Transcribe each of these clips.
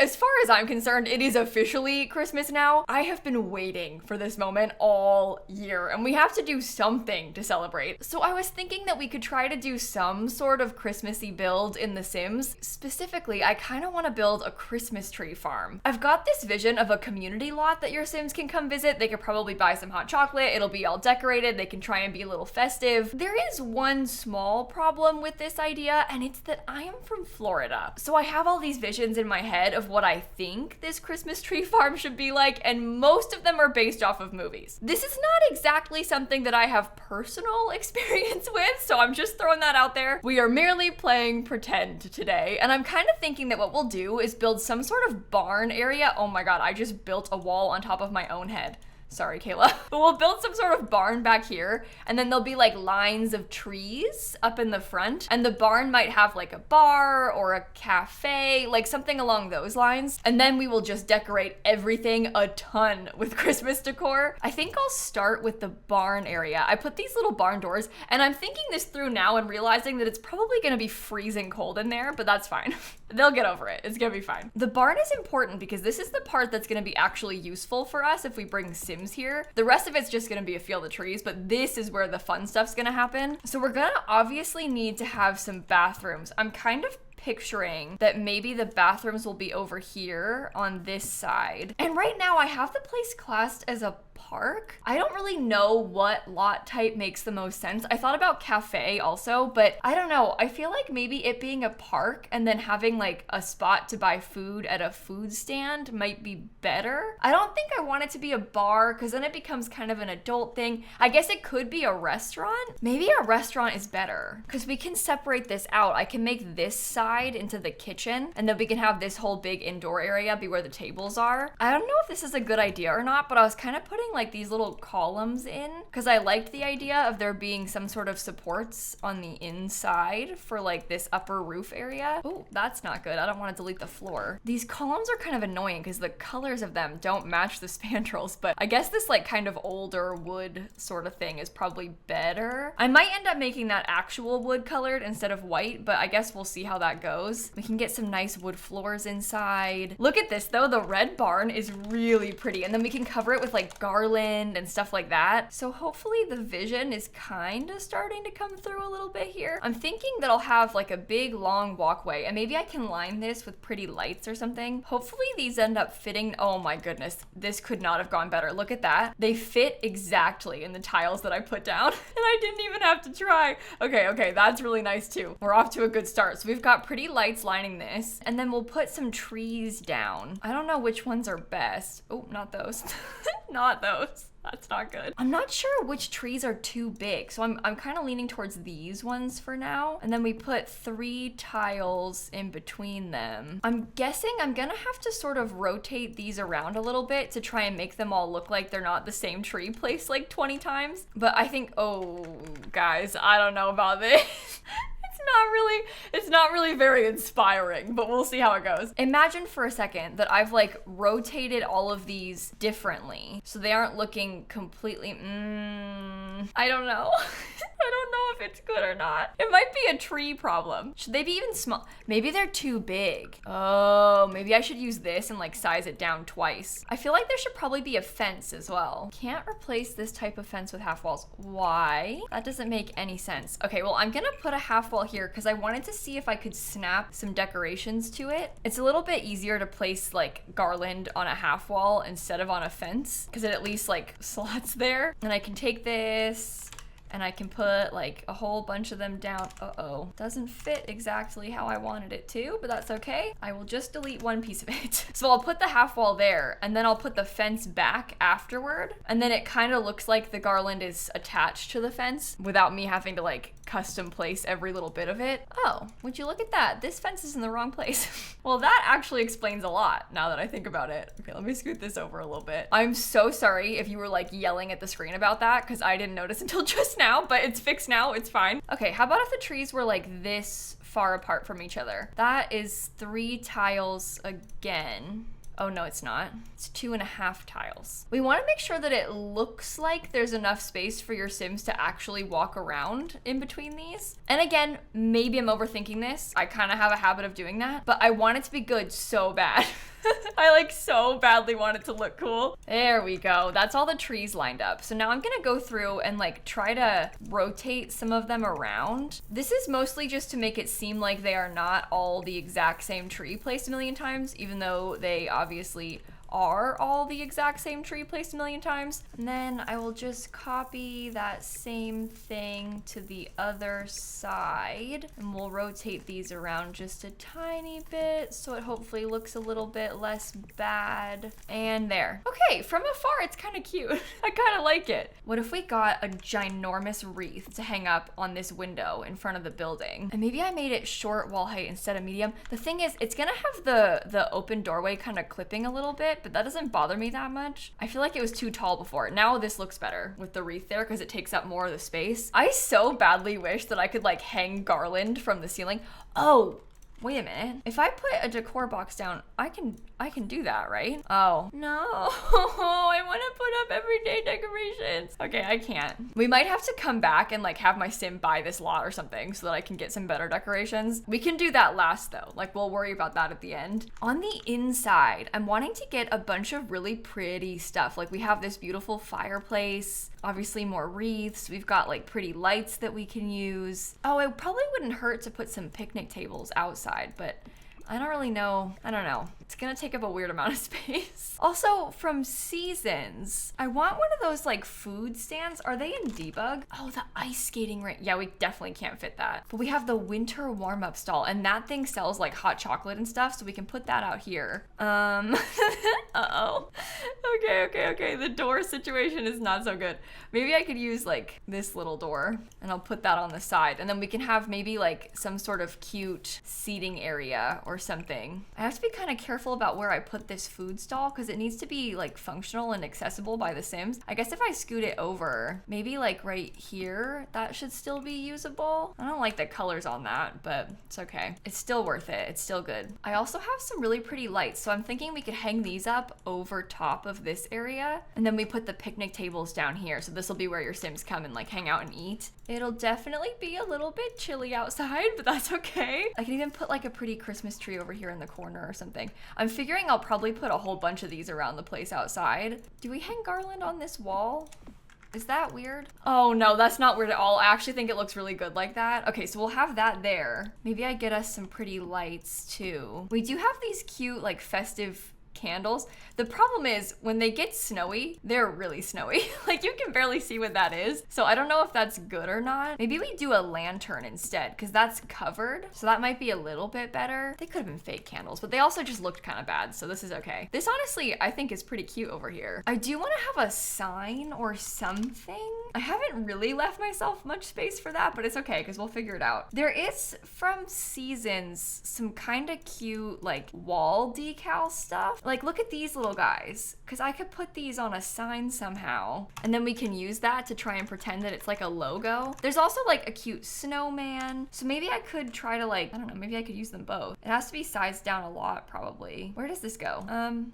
as far as I'm concerned, it is officially Christmas now. I have been waiting for this moment all year, and we have to do something to celebrate. So I was thinking that we could try to do some sort of Christmassy build in The Sims. Specifically, I kind of want to build a Christmas tree farm. I've got this vision of a community lot that your Sims can come visit. They could probably buy some hot chocolate. It'll be all decorated. They can try and be a little festive. There is one small problem with this idea, and it's that I am from Florida. So I have all these visions in my head of what I think this Christmas tree farm should be like, and most of them are based off of movies. This is not exactly something that I have personal experience with, so I'm just throwing that out there. We are merely playing pretend today, and I'm kind of thinking that what we'll do is build some sort of barn area. Oh my god, I just built a wall on top of my own head. Sorry, Kayla. But we'll build some sort of barn back here, and then there'll be like lines of trees up in the front, and the barn might have like a bar or a cafe, like something along those lines. And then we will just decorate everything a ton with Christmas decor. I think I'll start with the barn area. I put these little barn doors, and I'm thinking this through now and realizing that it's probably gonna be freezing cold in there, but that's fine. They'll get over it. It's gonna be fine. The barn is important because this is the part that's gonna be actually useful for us if we bring Sims here. The rest of it's just gonna be a field of trees, but this is where the fun stuff's gonna happen. So we're gonna obviously need to have some bathrooms. I'm kind of picturing that maybe the bathrooms will be over here on this side. And right now I have the place classed as a park. I don't really know what lot type makes the most sense. I thought about cafe also, but I don't know. I feel like maybe it being a park and then having like a spot to buy food at a food stand might be better. I don't think I want it to be a bar because then it becomes kind of an adult thing. I guess it could be a restaurant. Maybe a restaurant is better because we can separate this out. I can make this side into the kitchen, and then we can have this whole big indoor area be where the tables are. I don't know if this is a good idea or not, but I was kind of putting like these little columns in because I liked the idea of there being some sort of supports on the inside for like this upper roof area. Oh, that's not good. I don't want to delete the floor. These columns are kind of annoying because the colors of them don't match the spandrels, but I guess this like kind of older wood sort of thing is probably better. I might end up making that actual wood colored instead of white, but I guess we'll see how that goes. We can get some nice wood floors inside. Look at this though. The red barn is really pretty, and then we can cover it with like garland and stuff like that. So hopefully the vision is kind of starting to come through a little bit here. I'm thinking that I'll have like a big long walkway, and maybe I can line this with pretty lights or something. Hopefully these end up fitting. Oh my goodness, this could not have gone better. Look at that. They fit exactly in the tiles that I put down, and I didn't even have to try. Okay, that's really nice too. We're off to a good start. So we've got pretty lights lining this, and then we'll put some trees down. I don't know which ones are best. Oh, not those. Not those. That's not good. I'm not sure which trees are too big, so I'm kind of leaning towards these ones for now. And then we put 3 tiles in between them. I'm guessing I'm gonna have to sort of rotate these around a little bit to try and make them all look like they're not the same tree placed like 20 times. But I think, oh, guys, I don't know about this. It's not really very inspiring, but we'll see how it goes. Imagine for a second that I've like rotated all of these differently so they aren't looking completely, I don't know. I don't know if it's good or not. It might be a tree problem. Should they be even small? Maybe they're too big. Oh, maybe I should use this and like size it down twice. I feel like there should probably be a fence as well. Can't replace this type of fence with half walls. Why? That doesn't make any sense. Okay, well, I'm gonna put a half wall here because I wanted to see if I could snap some decorations to it. It's a little bit easier to place like garland on a half wall instead of on a fence because it at least like slots there. And I can take this and I can put like a whole bunch of them down. Uh-oh, doesn't fit exactly how I wanted it to, but that's okay. I will just delete one piece of it. So I'll put the half wall there, and then I'll put the fence back afterward, and then it kind of looks like the garland is attached to the fence without me having to like custom place every little bit of it. Oh, would you look at that? This fence is in the wrong place. Well, that actually explains a lot now that I think about it. Okay, let me scoot this over a little bit. I'm so sorry if you were like yelling at the screen about that because I didn't notice until just now, but it's fixed now, it's fine. Okay, how about if the trees were like this far apart from each other? That is 3 tiles again. Oh no, it's not. It's 2.5 tiles. We want to make sure that it looks like there's enough space for your Sims to actually walk around in between these. And again, maybe I'm overthinking this. I kind of have a habit of doing that, but I want it to be good so bad. I like so badly want it to look cool. There we go. That's all the trees lined up. So now I'm gonna go through and like try to rotate some of them around. This is mostly just to make it seem like they are not all the exact same tree placed a million times, even though they obviously are all the exact same tree placed a million times. And then I will just copy that same thing to the other side, and we'll rotate these around just a tiny bit so it hopefully looks a little bit less bad. And there. Okay, from afar it's kind of cute. I kind of like it. What if we got a ginormous wreath to hang up on this window in front of the building? And maybe I made it short wall height instead of medium. The thing is, it's gonna have the open doorway kind of clipping a little bit, but that doesn't bother me that much. I feel like it was too tall before. Now this looks better with the wreath there because it takes up more of the space. I so badly wish that I could like hang garland from the ceiling. Oh, wait a minute. If I put a decor box down, I can do that, right? Oh, no. I want to put up everyday decorations. Okay, I can't. We might have to come back and like have my sim buy this lot or something so that I can get some better decorations. We can do that last though. Like we'll worry about that at the end. On the inside, I'm wanting to get a bunch of really pretty stuff. Like we have this beautiful fireplace, obviously more wreaths. We've got like pretty lights that we can use. Oh, it probably wouldn't hurt to put some picnic tables outside, but I don't really know. I don't know. It's gonna take up a weird amount of space. Also, from Seasons, I want one of those like food stands. Are they in debug? Oh, the ice skating rink. Yeah, we definitely can't fit that. But we have the winter warm-up stall, and that thing sells like hot chocolate and stuff, so we can put that out here. Uh-oh. Okay. The door situation is not so good. Maybe I could use like this little door, and I'll put that on the side, and then we can have maybe like some sort of cute seating area or something. I have to be kind of careful about where I put this food stall because it needs to be like functional and accessible by the Sims. I guess if I scoot it over, maybe like right here, that should still be usable. I don't like the colors on that, but it's okay. It's still worth it. It's still good. I also have some really pretty lights, so I'm thinking we could hang these up over top of this area, and then we put the picnic tables down here. So this will be where your Sims come and like hang out and eat. It'll definitely be a little bit chilly outside, but that's okay. I can even put like a pretty Christmas tree over here in the corner or something. I'm figuring I'll probably put a whole bunch of these around the place outside. Do we hang garland on this wall? Is that weird? Oh no, that's not weird at all. I actually think it looks really good like that. Okay, so we'll have that there. Maybe I get us some pretty lights too. We do have these cute like festive candles. The problem is when they get snowy, they're really snowy. Like you can barely see what that is. So I don't know if that's good or not. Maybe we do a lantern instead because that's covered. So that might be a little bit better. They could have been fake candles, but they also just looked kind of bad. So this is okay. This honestly, I think is pretty cute over here. I do want to have a sign or something. I haven't really left myself much space for that, but it's okay because we'll figure it out. There is from Seasons some kind of cute like wall decal stuff. Like look at these little guys, because I could put these on a sign somehow, and then we can use that to try and pretend that it's like a logo. There's also like a cute snowman, so maybe I could try to like, I don't know, maybe I could use them both. It has to be sized down a lot probably. Where does this go?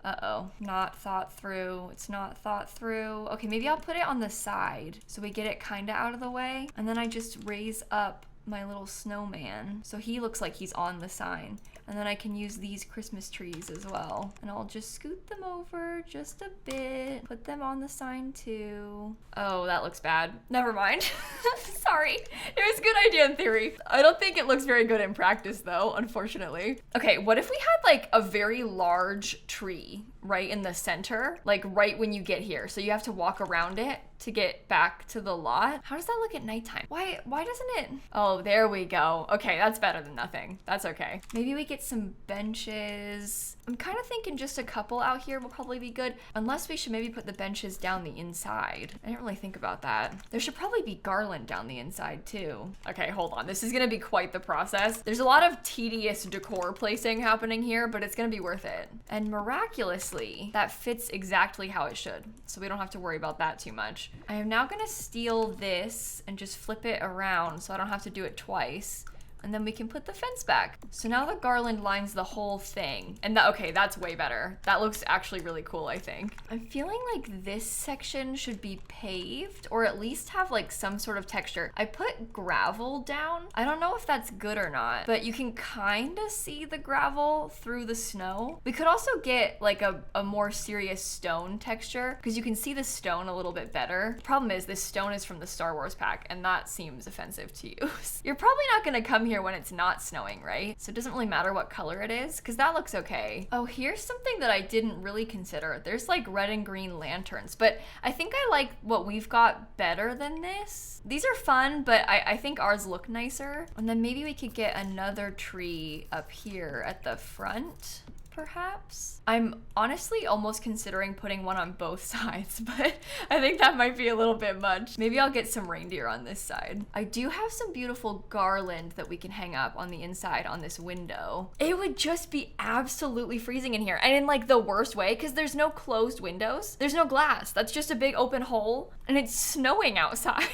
Uh-oh, not thought through. It's not thought through. Okay, maybe I'll put it on the side so we get it kind of out of the way, and then I just raise up my little snowman so he looks like he's on the sign. And then I can use these Christmas trees as well. And I'll just scoot them over just a bit. Put them on the sign too. Oh, that looks bad. Never mind. Sorry. It was a good idea in theory. I don't think it looks very good in practice though, unfortunately. Okay, what if we had like a very large tree right in the center? Like right when you get here. So you have to walk around it to get back to the lot. How does that look at nighttime? Why doesn't it? Oh, there we go. Okay, that's better than nothing. That's okay. Maybe we get some benches. I'm kind of thinking just a couple out here will probably be good, unless we should maybe put the benches down the inside. I didn't really think about that. There should probably be garland down the inside too. Okay, hold on. This is gonna be quite the process. There's a lot of tedious decor placing happening here, but it's gonna be worth it. And miraculously, that fits exactly how it should, so we don't have to worry about that too much. I am now gonna steal this and just flip it around so I don't have to do it twice. And then we can put the fence back. So now the garland lines the whole thing. And okay, that's way better. That looks actually really cool, I think. I'm feeling like this section should be paved or at least have like some sort of texture. I put gravel down. I don't know if that's good or not, but you can kind of see the gravel through the snow. We could also get like a more serious stone texture because you can see the stone a little bit better. The problem is this stone is from the Star Wars pack and that seems offensive to use. You're probably not gonna come here when it's not snowing, right? So it doesn't really matter what color it is because that looks okay. Oh, here's something that I didn't really consider. There's like red and green lanterns, but I think I like what we've got better than this. These are fun, but I think ours look nicer. And then maybe we could get another tree up here at the front, perhaps. I'm honestly almost considering putting one on both sides, but I think that might be a little bit much. Maybe I'll get some reindeer on this side. I do have some beautiful garland that we can hang up on the inside on this window. It would just be absolutely freezing in here, and in like the worst way, because there's no closed windows. There's no glass. That's just a big open hole, and it's snowing outside.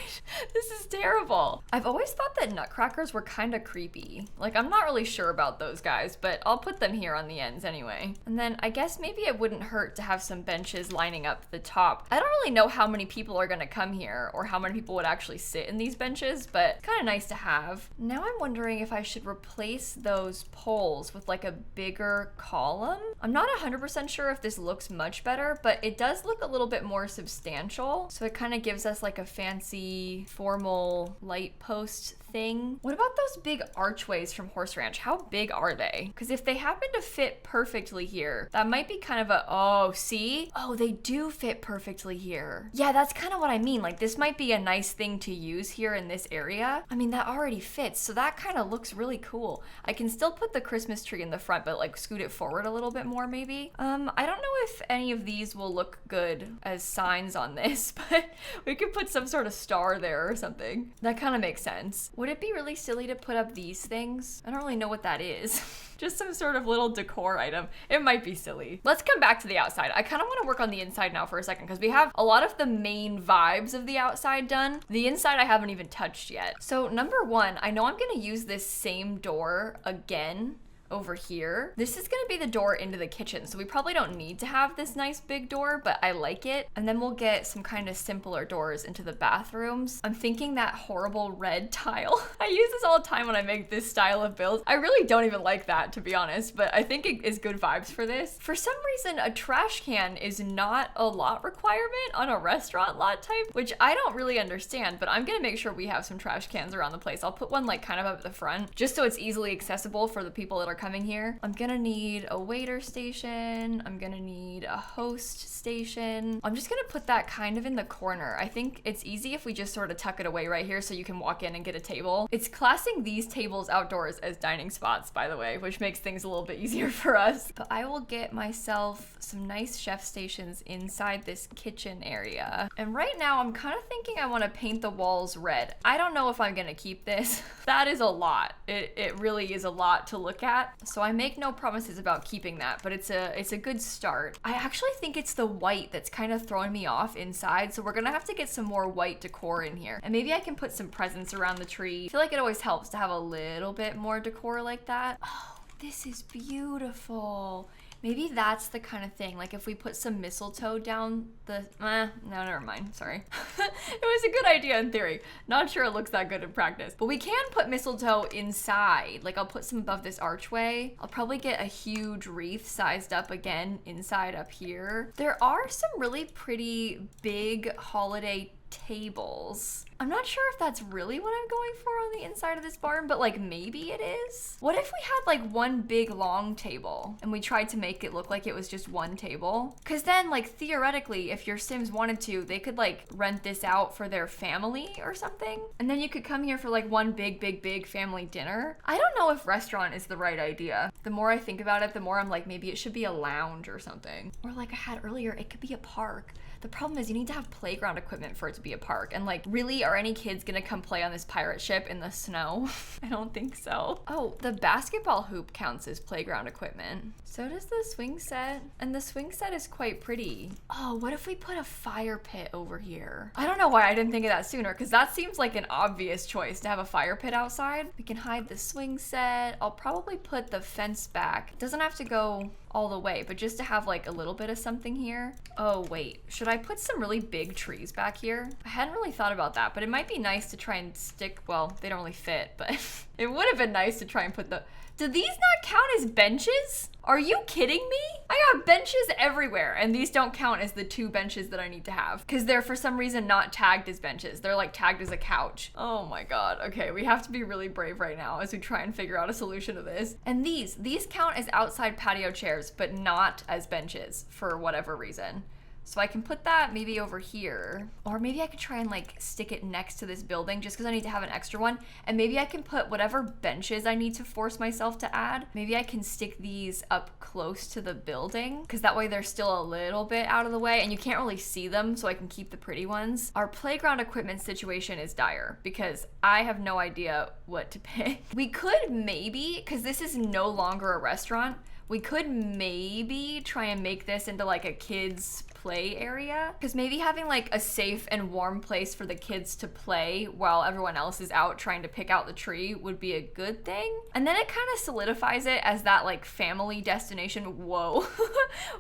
This is terrible. I've always thought that nutcrackers were kind of creepy. Like, I'm not really sure about those guys, but I'll put them here on the ends anyway. And then I guess maybe it wouldn't hurt to have some benches lining up the top. I don't really know how many people are gonna come here or how many people would actually sit in these benches, but kind of nice to have. Now I'm wondering if I should replace those poles with like a bigger column. I'm not 100% sure if this looks much better, but it does look a little bit more substantial. So it kind of gives us like a fancy formal light post thing. What about those big archways from Horse Ranch? How big are they? Because if they happen to fit perfectly here, that might be kind of a, oh, see? Oh, they do fit perfectly here. Yeah, that's kind of what I mean. Like, this might be a nice thing to use here in this area. I mean, that already fits, so that kind of looks really cool. I can still put the Christmas tree in the front, but like scoot it forward a little bit more maybe. I don't know if any of these will look good as signs on this, but we could put some sort of star there or something. That kind of makes sense. Would it be really silly to put up these things? I don't really know what that is. Just some sort of little decor item. It might be silly. Let's come back to the outside. I kind of want to work on the inside now for a second because we have a lot of the main vibes of the outside done. The inside I haven't even touched yet. So number one, I know I'm gonna use this same door again over here. This is gonna be the door into the kitchen, so we probably don't need to have this nice big door, but I like it. And then we'll get some kind of simpler doors into the bathrooms. I'm thinking that horrible red tile. I use this all the time when I make this style of build. I really don't even like that, to be honest, but I think it is good vibes for this. For some reason, a trash can is not a lot requirement on a restaurant lot type, which I don't really understand, but I'm gonna make sure we have some trash cans around the place. I'll put one like kind of up at the front, just so it's easily accessible for the people that are coming here. I'm gonna need a waiter station. I'm gonna need a host station. I'm just gonna put that kind of in the corner. I think it's easy if we just sort of tuck it away right here so you can walk in and get a table. It's classing these tables outdoors as dining spots, by the way, which makes things a little bit easier for us. But I will get myself some nice chef stations inside this kitchen area. And right now I'm kind of thinking I want to paint the walls red. I don't know if I'm gonna keep this. That is a lot. It really is a lot to look at. So I make no promises about keeping that, but it's a good start. I actually think it's the white that's kind of throwing me off inside, so we're gonna have to get some more white decor in here. And maybe I can put some presents around the tree. I feel like it always helps to have a little bit more decor like that. Oh, this is beautiful. Maybe that's the kind of thing, like if we put some mistletoe down the, no, never mind, sorry. It was a good idea in theory. Not sure it looks that good in practice. But we can put mistletoe inside. Like I'll put some above this archway. I'll probably get a huge wreath sized up again inside up here. There are some really pretty big holiday tables. I'm not sure if that's really what I'm going for on the inside of this barn, but like maybe it is. What if we had like one big long table and we tried to make it look like it was just one table? Because then like theoretically, if your Sims wanted to, they could like rent this out for their family or something. And then you could come here for like one big family dinner. I don't know if restaurant is the right idea. The more I think about it, the more I'm like, maybe it should be a lounge or something. Or like I had earlier, it could be a park. The problem is you need to have playground equipment for it to be a park. And like really are any kids gonna come play on this pirate ship in the snow? I don't think so. Oh, the basketball hoop counts as playground equipment. So does the swing set. And the swing set is quite pretty. Oh, what if we put a fire pit over here? I don't know why I didn't think of that sooner, because that seems like an obvious choice to have a fire pit outside. We can hide the swing set. I'll probably put the fence back. It doesn't have to go all the way, but just to have like a little bit of something here. Oh wait, should I put some really big trees back here? I hadn't really thought about that, but it might be nice to try and stick, well, they don't really fit, but it would have been nice to try and put do these not count as benches? Are you kidding me? I got benches everywhere, and these don't count as the 2 benches that I need to have because they're for some reason not tagged as benches. They're like tagged as a couch. Oh my God. Okay, we have to be really brave right now as we try and figure out a solution to this. And these count as outside patio chairs, but not as benches for whatever reason. So I can put that maybe over here, or maybe I could try and like stick it next to this building just because I need to have an extra one. And maybe I can put whatever benches I need to force myself to add. Maybe I can stick these up close to the building because that way they're still a little bit out of the way and you can't really see them, so I can keep the pretty ones. Our playground equipment situation is dire because I have no idea what to pick. We could maybe, because this is no longer a restaurant, we could maybe try and make this into like a kids play area, because maybe having like a safe and warm place for the kids to play while everyone else is out trying to pick out the tree would be a good thing. And then it kind of solidifies it as that like family destination. Whoa.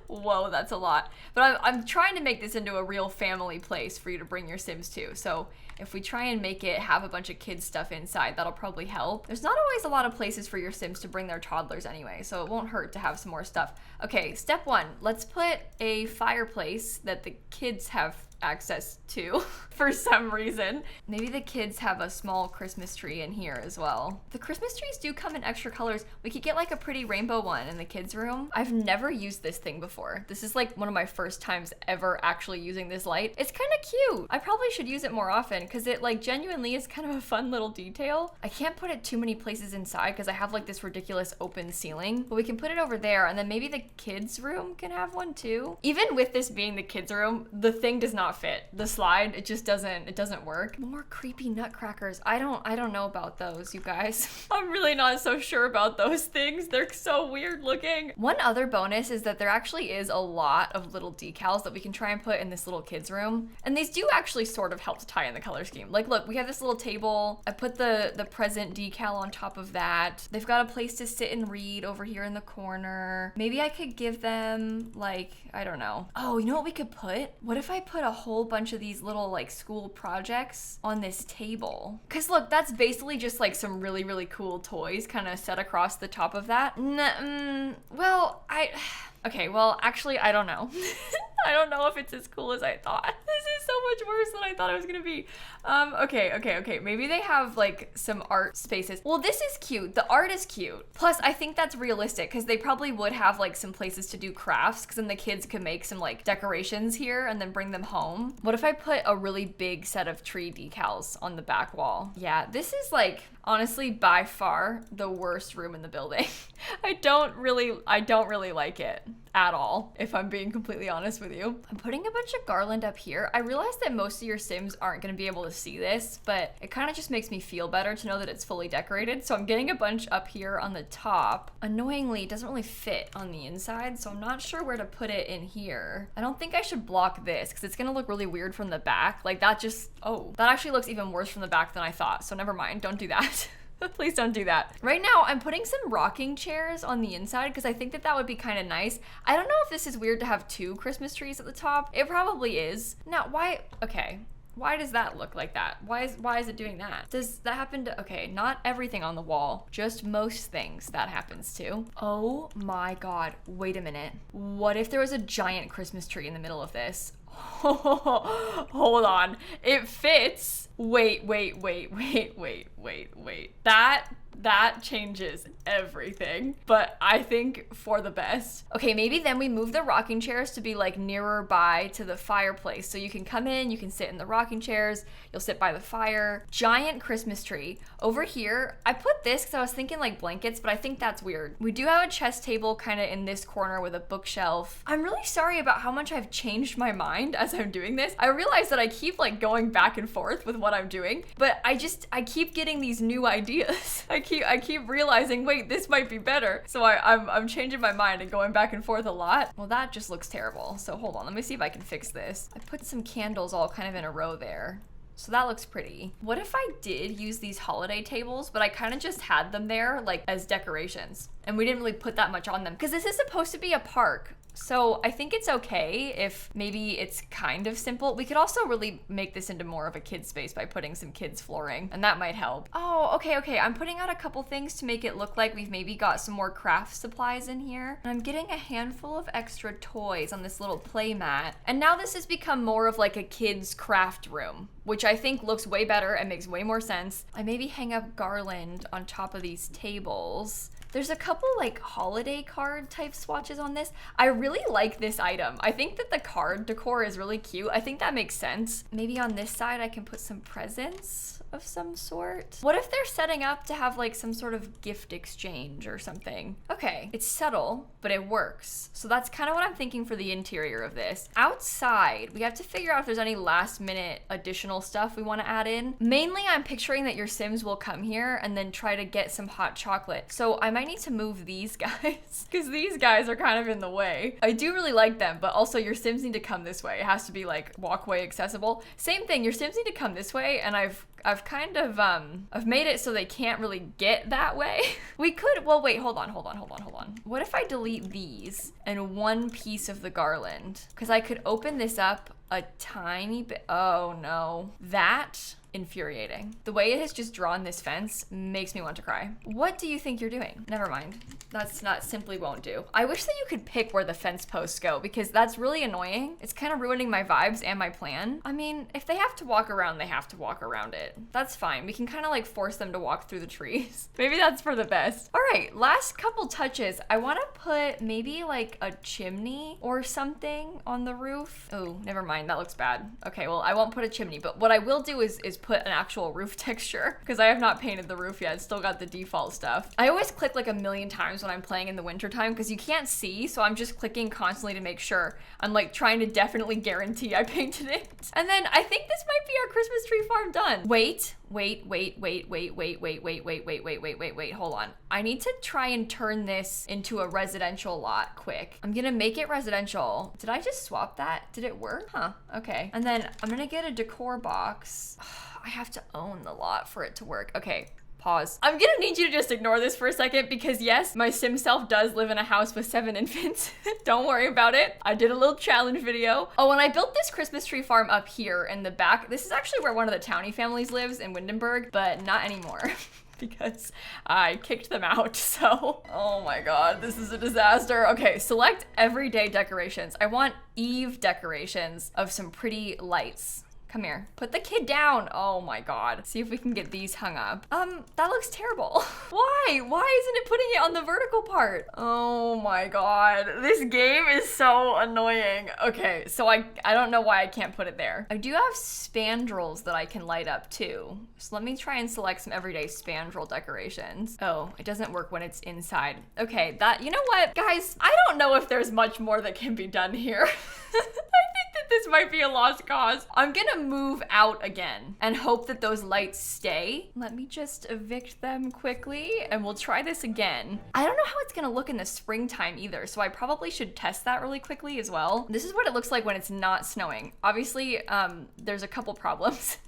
Whoa, that's a lot. But I'm trying to make this into a real family place for you to bring your Sims to. So if we try and make it have a bunch of kids stuff inside, that'll probably help. There's not always a lot of places for your Sims to bring their toddlers anyway, so it won't hurt to have some more stuff. Okay, step 1, let's put a fireplace that the kids have access to for some reason. Maybe the kids have a small Christmas tree in here as well. The Christmas trees do come in extra colors. We could get like a pretty rainbow one in the kids' room. I've never used this thing before. This is like one of my first times ever actually using this light. It's kind of cute. I probably should use it more often because it like genuinely is kind of a fun little detail. I can't put it too many places inside because I have like this ridiculous open ceiling, but we can put it over there, and then maybe the kids' room can have one too. Even with this being the kids' room, the thing does not fit. The slide, it just doesn't work. More creepy nutcrackers. I don't know about those, you guys. I'm really not so sure about those things. They're so weird looking. One other bonus is that there actually is a lot of little decals that we can try and put in this little kids' room. And these do actually sort of help to tie in the color scheme. Like, look, we have this little table. I put the present decal on top of that. They've got a place to sit and read over here in the corner. Maybe I could give them like, I don't know. Oh, you know what we could put? What if I put a whole bunch of these little like school projects on this table? Cause look, that's basically just like some really, really cool toys kind of set across the top of that. Okay, well, actually, I don't know. I don't know if it's as cool as I thought. This is so much worse than I thought it was gonna be. Okay. Maybe they have like some art spaces. Well, this is cute. The art is cute. Plus, I think that's realistic because they probably would have like some places to do crafts, because then the kids could make some like decorations here and then bring them home. What if I put a really big set of tree decals on the back wall? Yeah, this is like, honestly, by far the worst room in the building. I don't really like it at all, if I'm being completely honest with you. I'm putting a bunch of garland up here. I realize that most of your Sims aren't gonna be able to see this, but it kind of just makes me feel better to know that it's fully decorated. So I'm getting a bunch up here on the top. Annoyingly, it doesn't really fit on the inside, so I'm not sure where to put it in here. I don't think I should block this because it's gonna look really weird from the back. Like that actually looks even worse from the back than I thought. So never mind, don't do that. Please don't do that. Right now, I'm putting some rocking chairs on the inside because I think that would be kind of nice. I don't know if this is weird to have 2 Christmas trees at the top. It probably is. Now, why does that look like that? Why is it doing that? Does that happen to, okay, not everything on the wall, just most things that happens to. Oh my God, wait a minute. What if there was a giant Christmas tree in the middle of this? Hold on, it fits. Wait. That That changes everything, but I think for the best. Okay, maybe then we move the rocking chairs to be like nearer by to the fireplace. So you can come in, you can sit in the rocking chairs, you'll sit by the fire. Giant Christmas tree. Over here, I put this because I was thinking like blankets, but I think that's weird. We do have a chess table kind of in this corner with a bookshelf. I'm really sorry about how much I've changed my mind as I'm doing this. I realize that I keep like going back and forth with what I'm doing, but I keep getting these new ideas. I keep realizing, wait, this might be better. So I'm changing my mind and going back and forth a lot. Well, that just looks terrible. So hold on, let me see if I can fix this. I put some candles all kind of in a row there. So that looks pretty. What if I did use these holiday tables, but I kind of just had them there like as decorations and we didn't really put that much on them because this is supposed to be a park. So I think it's okay if maybe it's kind of simple. We could also really make this into more of a kid space by putting some kids flooring, and that might help. Oh, okay. I'm putting out a couple things to make it look like we've maybe got some more craft supplies in here. And I'm getting a handful of extra toys on this little play mat. And now this has become more of like a kid's craft room, which I think looks way better and makes way more sense. I maybe hang up garland on top of these tables. There's a couple like holiday card type swatches on this. I really like this item. I think that the card decor is really cute. I think that makes sense. Maybe on this side I can put some presents of some sort. What if they're setting up to have like some sort of gift exchange or something? Okay, it's subtle, but it works. So that's kind of what I'm thinking for the interior of this. Outside, we have to figure out if there's any last minute additional stuff we want to add in. Mainly, I'm picturing that your Sims will come here and then try to get some hot chocolate. So I might need to move these guys because these guys are kind of in the way. I do really like them, but also your Sims need to come this way. It has to be like walkway accessible. Same thing, your Sims need to come this way, and I've kind of I've made it so they can't really get that way. We could, well, wait, hold on. What if I delete these and one piece of the garland? Because I could open this up a tiny bit. Oh no, that infuriating. The way it has just drawn this fence makes me want to cry. What do you think you're doing? Never mind. That's not simply won't do. I wish that you could pick where the fence posts go because that's really annoying. It's kind of ruining my vibes and my plan. I mean, if they have to walk around, they have to walk around it. That's fine. We can kind of like force them to walk through the trees. Maybe that's for the best. All right, last couple touches. I want to put maybe like a chimney or something on the roof. Oh, never mind. That looks bad. Okay, well, I won't put a chimney, but what I will do is put an actual roof texture because I have not painted the roof yet. It's still got the default stuff. I always click like a million times when I'm playing in the winter time because you can't see, so I'm just clicking constantly to make sure. I'm like trying to definitely guarantee I painted it. And then I think this might be our Christmas tree farm done. Wait, hold on. I need to try and turn this into a residential lot quick. I'm gonna make it residential. Did I just swap that? Did it work? Huh, okay. And then I'm gonna get a decor box. I have to own the lot for it to work. Okay. Pause. I'm gonna need you to just ignore this for a second because yes, my sim self does live in a house with 7 infants. Don't worry about it. I did a little challenge video. Oh, and I built this Christmas tree farm up here in the back. This is actually where one of the Townie families lives in Windenburg, but not anymore. Because I kicked them out, so. Oh my god, this is a disaster. Okay, select everyday decorations. I want Eve decorations of some pretty lights. Come here. Put the kid down. Oh my god. See if we can get these hung up. That looks terrible. Why? Why isn't it putting it on the vertical part? Oh my god. This game is so annoying. Okay, so I don't know why I can't put it there. I do have spandrels that I can light up too. So let me try and select some everyday spandrel decorations. Oh, it doesn't work when it's inside. Okay, you know what? Guys, I don't know if there's much more that can be done here. I think that this might be a lost cause. I'm gonna move out again and hope that those lights stay. Let me just evict them quickly and we'll try this again. I don't know how it's gonna look in the springtime either, so I probably should test that really quickly as well. This is what it looks like when it's not snowing. Obviously, there's a couple problems.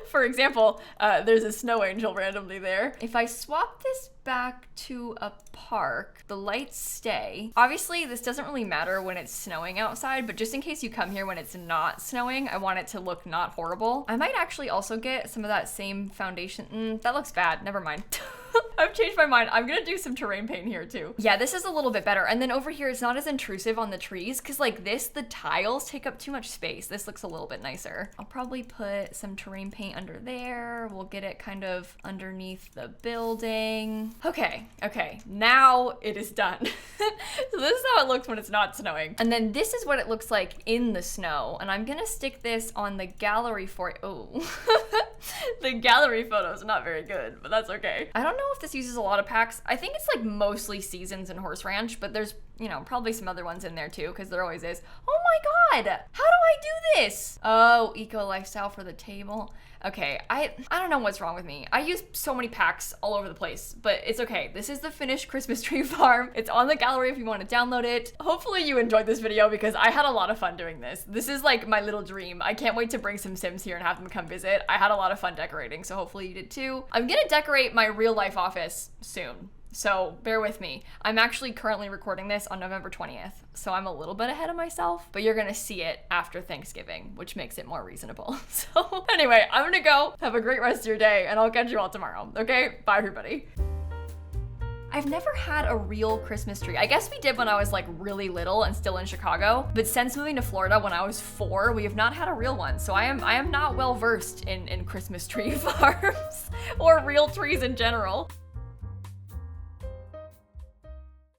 For example, there's a snow angel randomly there. If I swap this back to a park, the lights stay. Obviously, this doesn't really matter when it's snowing outside, but just in case you come here when it's not snowing, I want it to look not horrible. I might actually also get some of that same foundation. That looks bad. Never mind. I've changed my mind. I'm gonna do some terrain paint here too. Yeah, this is a little bit better. And then over here, it's not as intrusive on the trees because like this, the tiles take up too much space. This looks a little bit nicer. I'll probably put some terrain paint under there. We'll get it kind of underneath the building. Okay, now it is done. So this is how it looks when it's not snowing. And then this is what it looks like in the snow. And I'm gonna stick this on the gallery for, oh, the gallery photos are not very good, but that's okay. I don't know if this uses a lot of packs. I think it's like mostly Seasons and Horse Ranch, but there's, you know, probably some other ones in there too, because there always is. Oh my God, how do I do this? Oh, eco lifestyle for the table. Okay, I don't know what's wrong with me. I use so many packs all over the place, but it's okay. This is the finished Christmas tree farm. It's on the gallery if you want to download it. Hopefully you enjoyed this video because I had a lot of fun doing this. This is like my little dream. I can't wait to bring some Sims here and have them come visit. I had a lot of fun decorating, so hopefully you did too. I'm gonna decorate my real life office soon. So bear with me. I'm actually currently recording this on November 20th, so I'm a little bit ahead of myself, but you're gonna see it after Thanksgiving, which makes it more reasonable. So anyway, I'm gonna go. Have a great rest of your day, and I'll catch you all tomorrow. Okay? Bye, everybody. I've never had a real Christmas tree. I guess we did when I was like really little and still in Chicago, but since moving to Florida when I was 4, we have not had a real one. So I am not well versed in Christmas tree farms or real trees in general.